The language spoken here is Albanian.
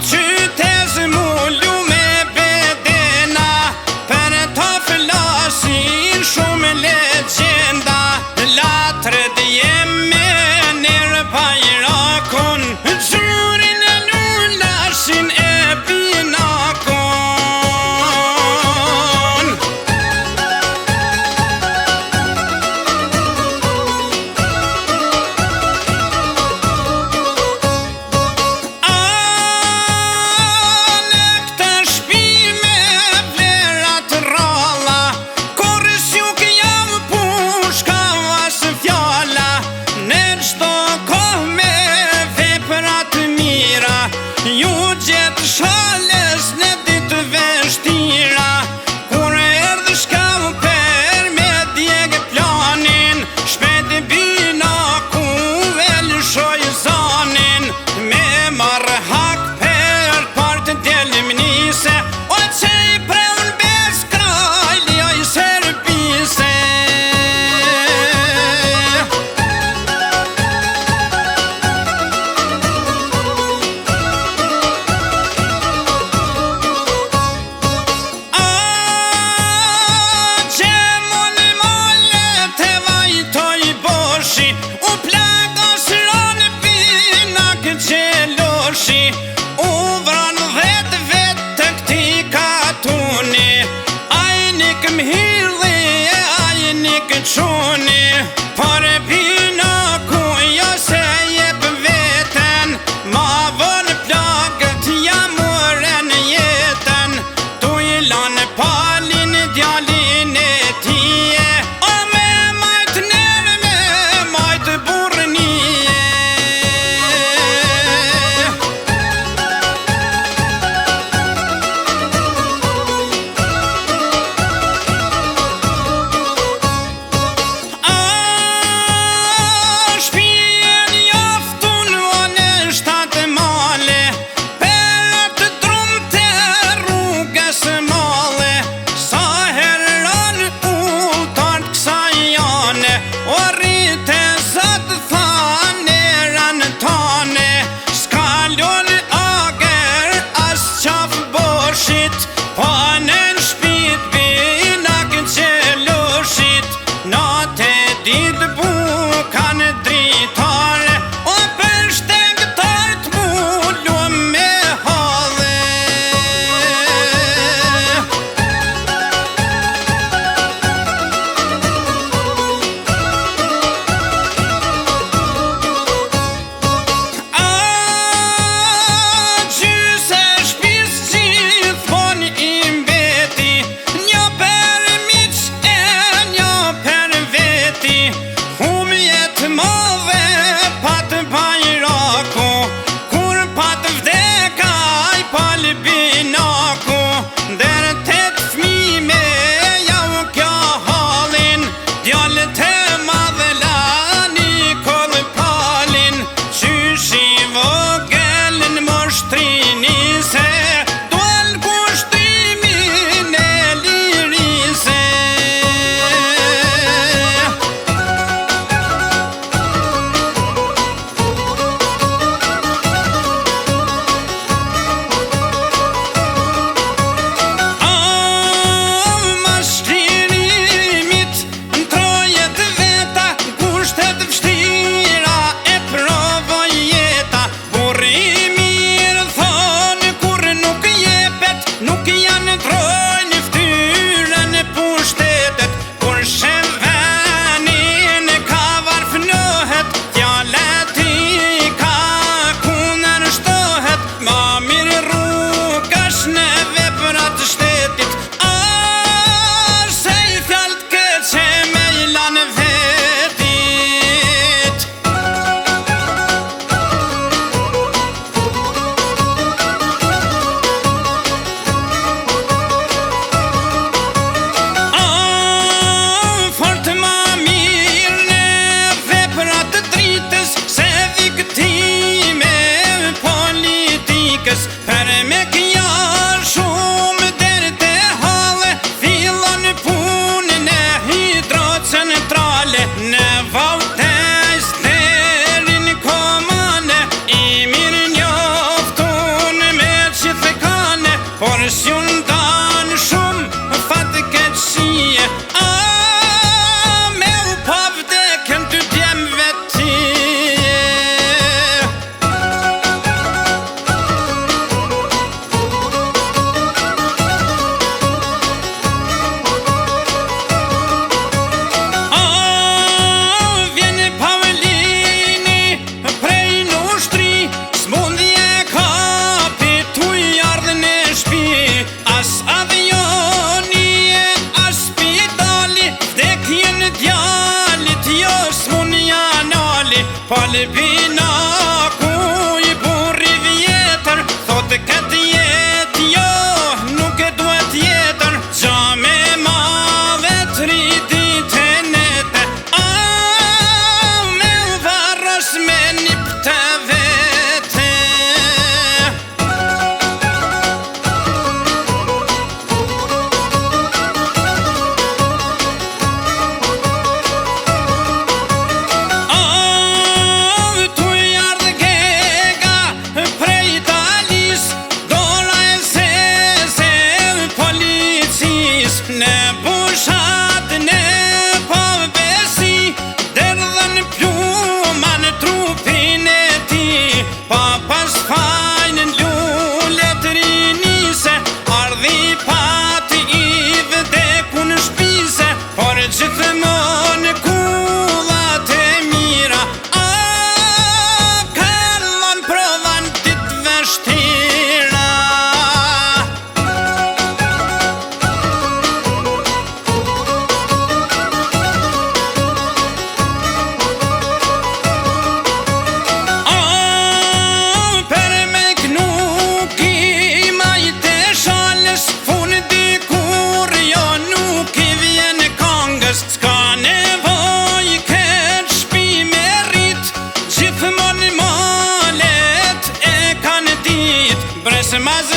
qytes mullu me bedena, për ta flasin shumë legjenda. Latret jeme nër bajrakon, gjurin e lullashin e binakon. Ju gjetë shales në ditë veshtira, kur erdhë shkamper me djegë planin, shpet binaku e lëshoj zanin, me marrë hak per partë djelim nise, o qej preun bez krajli oj serbise. U plagos ronë binak gjeloshi, u vran vet të këti katuni, ajnik m'hirli e ajnik quni, por binaku jo se jep veten, ma vonë plagët ja muren jetën, tu i lanë palin djalin e tije, o me majt neve me majt burnie. Shpien jaftun o në shtatë male, perat drumte rrugës male, sa herën ulltar kësaj jane, o rrite zot thane ran tane, s'ka lon ager as qaf boshit, po nën shpit binak gjeloshit, natë dit bukan dritare, o për shtengtar t'mullu me hadhe. Gjyse shpis gjithmon i mbet, por s'ju ndan shumë fatkeqësie. Me u pa vdekën ty djemve ti. Vjen Paulini prej Lushtri, smundje kapi tu i ardhën e shpi. As avioni e as spitali, vdekjen djalit jo s'munja nali. Palbina ku i burri vjetër, thotë këtë jetë jo nuk e duhet jetër. Gja me madhe triti të nete, me u varros me një pëtë vete. Tu i ardhë kega prej Italis, dola e zeze policis. Në bushat në pavbesi, derdhën pluma në trupin e ti. Pa pas fajnë lullet rinise, ardhi pati i vdekun shpise. Por gjithmonë kullat e mira, kallon provan dit vështira. Per me nuk i majte shalës, fundi kur jo nuk i vjen kongës. S'ka nevoj këtë shpi me rrit, gjithmonë malet e kanë dit. Bresmaz